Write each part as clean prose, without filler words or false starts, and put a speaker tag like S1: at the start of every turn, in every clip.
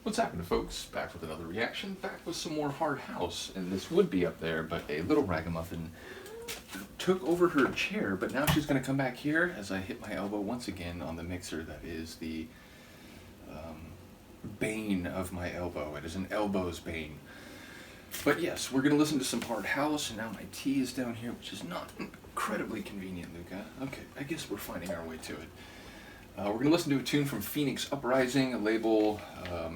S1: What's happening, folks? Back with another reaction, back with some more Hard House, and this would be up there, but a little ragamuffin took over her chair, but now she's going to come back here as I hit my elbow once again on the mixer that is the bane of my elbow. It is an elbow's bane. But yes, we're going to listen to some Hard House, and now my tea is down here, which is not incredibly convenient, Luca. Okay, I guess we're finding our way to it. We're going to listen to a tune from Phoenix Uprising, a label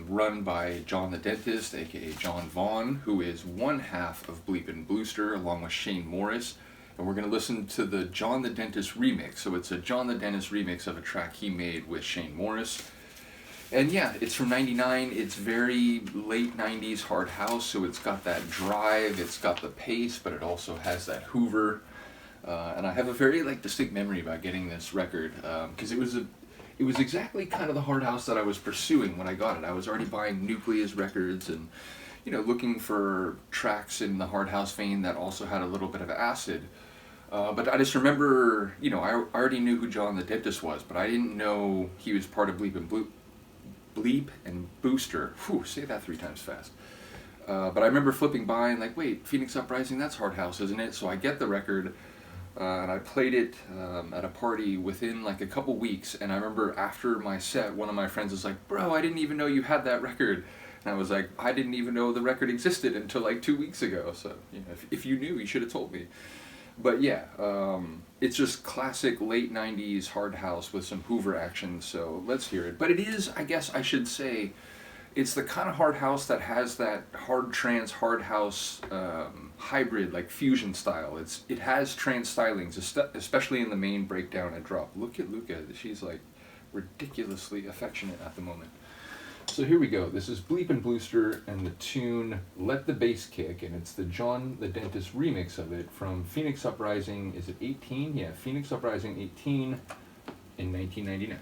S1: run by Jon the Dentist, aka John Vaughn, who is one half of Bleep Booster, along with Shane Morris. And we're going to listen to the Jon the Dentist remix. So it's a Jon the Dentist remix of a track he made with Shane Morris. And yeah, it's from '99. It's very late '90s Hard House, so it's got that drive, it's got the pace, but it also has that Hoover. And I have a very distinct memory about getting this record, because it was exactly kind of the Hard House that I was pursuing when I got it. I was already buying Nucleus records and, looking for tracks in the Hard House vein that also had a little bit of acid. But I just remember, I already knew who Jon the Dentist was, but I didn't know he was part of Bleep and Booster. Whew, say that 3 times fast. But I remember flipping by and wait, Phoenix Uprising, that's Hard House, isn't it? So I get the record. And I played it at a party within a couple weeks, and I remember after my set, one of my friends was like, "Bro, I didn't even know you had that record." And I was like, "I didn't even know the record existed until 2 weeks ago, so if you knew, you should have told me." But yeah, it's just classic late '90s Hard House with some Hoover action, so let's hear it. But it is, I guess I should say, it's the kind of Hard House that has that hard-trance, Hard House hybrid, fusion style. It has trance stylings, especially in the main breakdown and drop. Look at Luca, she's ridiculously affectionate at the moment. So here we go. This is Bleep Booster and the tune Let the Bass Kick, and it's the Jon the Dentist remix of it from Phoenix Uprising. Is it 18? Yeah, Phoenix Uprising 18 in 1999.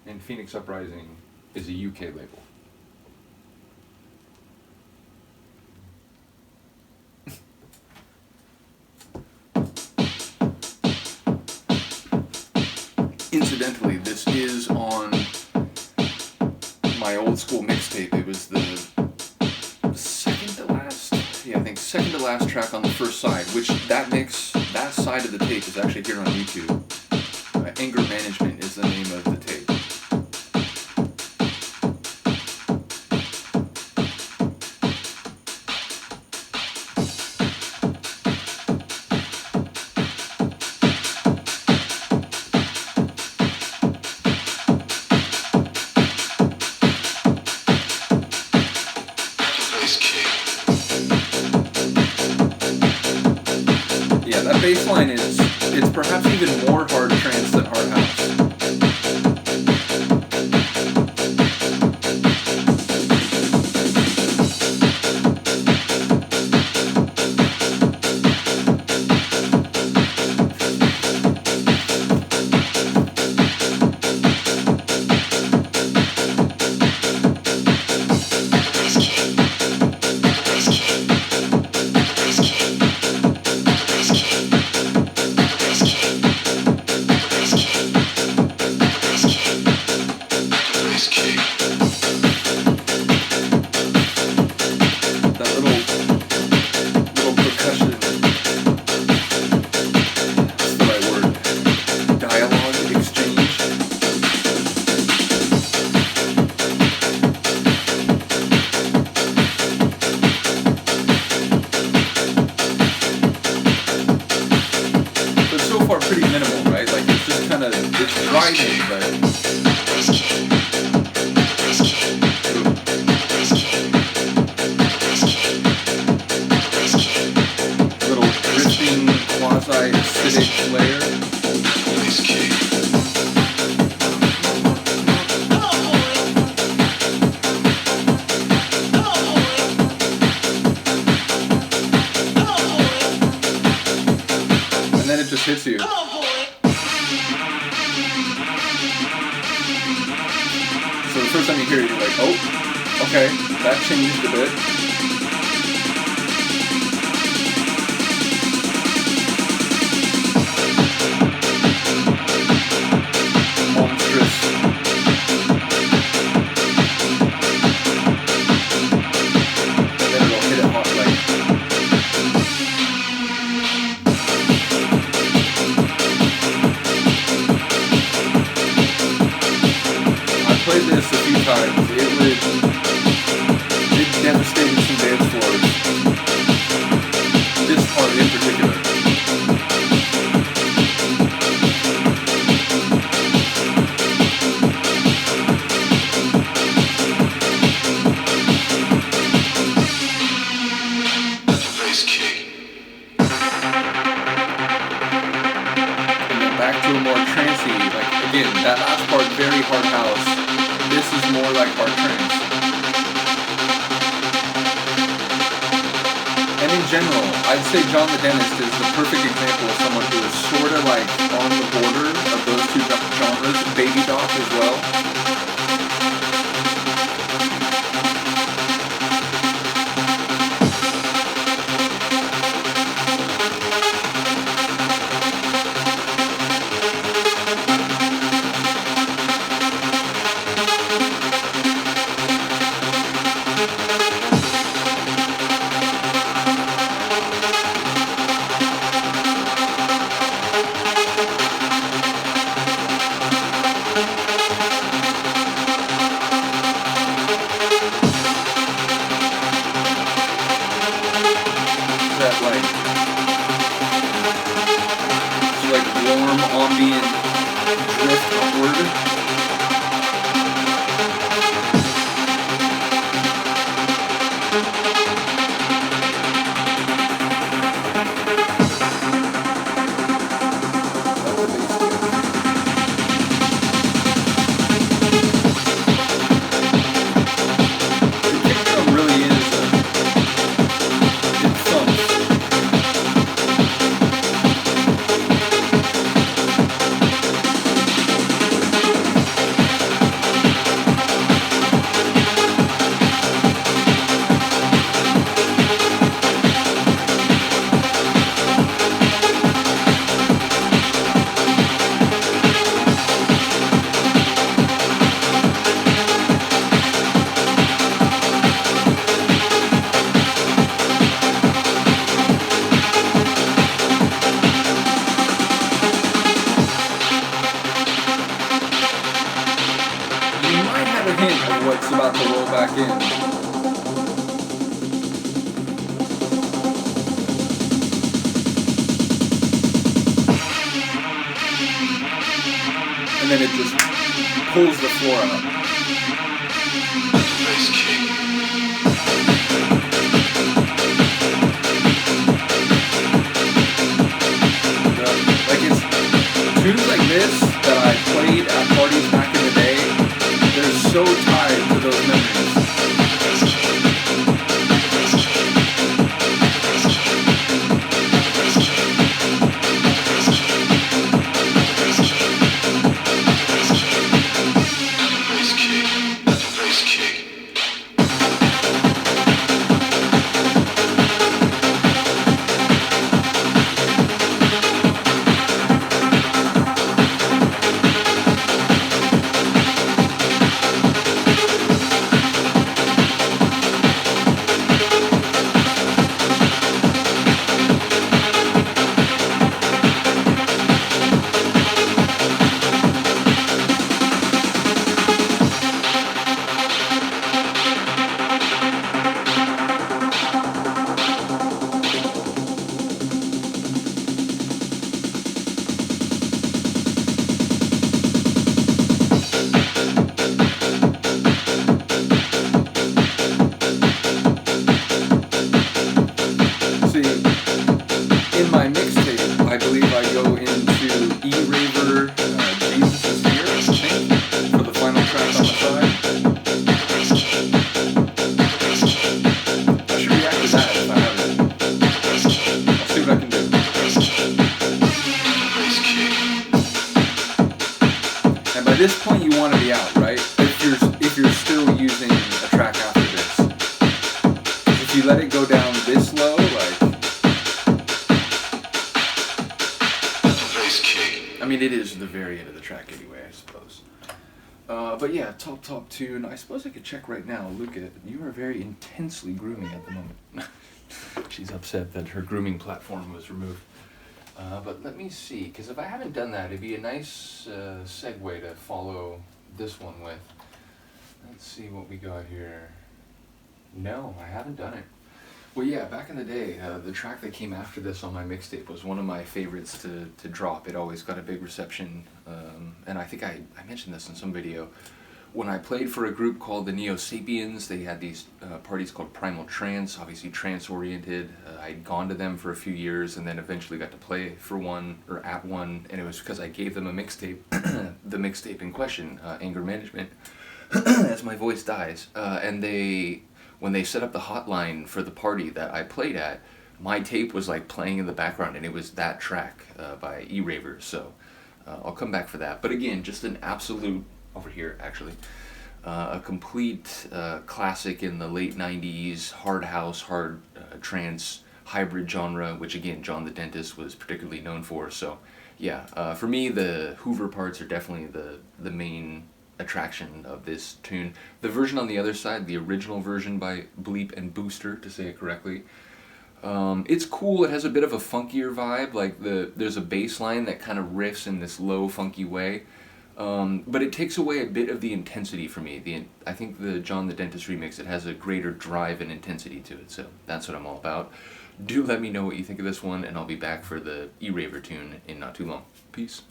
S1: And Phoenix Uprising is a UK label. Incidentally, this is on my old school mixtape. It was the second to last, I think second to last track on the first side, which that side of the tape is actually here on YouTube. Anger Management is the name of the tape. Yeah, that bass line it's perhaps even more hard trance than Hard House. Pretty minimal, right? It's just kind of, it's riding, but... Little drifting, quasi-acidic layer. And then it just hits you. So the first time you hear it, you're like, oh, okay, that changed a bit. Monstrous. played this a few times. It devastated some dance floors. This part in particular. Again, that last part, very hard house. This is more like hard trance. And in general, I'd say Jon the Dentist is the perfect example of someone who is sort of like on the border of those two genres. Baby Doc as well. Warm ambient drift upward. What's about to roll back in. And then it just pulls the floor out. Nice kick. Like it's tunes like this that I played at parties back in the day. They're so tied to those memories. By this point you want to be out, right? If you're still using a track after this. If you let it go down this low, like I mean it is the very end of the track anyway, I suppose. But yeah, top tune. I suppose I could check right now. Luca, you are very intensely grooming at the moment. She's upset that her grooming platform was removed. But let me see, because if I haven't done that, it'd be a nice segue to follow this one with. Let's see what we got here. No, I haven't done it. Well, yeah, back in the day, the track that came after this on my mixtape was one of my favorites to drop. It always got a big reception, and I think I mentioned this in some video. When I played for a group called the Neo Sapiens, they had these parties called Primal Trance, obviously trance-oriented. I'd gone to them for a few years and then eventually got to play for one, or at one, and it was because I gave them a mixtape, the mixtape in question, Anger Management, as my voice dies, and when they set up the hotline for the party that I played at, my tape was like playing in the background, and it was that track by E-Raver, so I'll come back for that. But again, just an absolute, over here actually, a complete classic in the late 90s, hard house, hard trance, hybrid genre, which again, Jon the Dentist was particularly known for. So yeah, for me, the Hoover parts are definitely the main attraction of this tune. The version on the other side, the original version by Bleep and Booster, to say it correctly, it's cool. It has a bit of a funkier vibe, like there's a bass line that kind of riffs in this low funky way, but it takes away a bit of the intensity for me. I think the Jon the Dentist remix, it has a greater drive and intensity to it, so that's what I'm all about. Do let me know what you think of this one, and I'll be back for the E-Raver tune in not too long. Peace.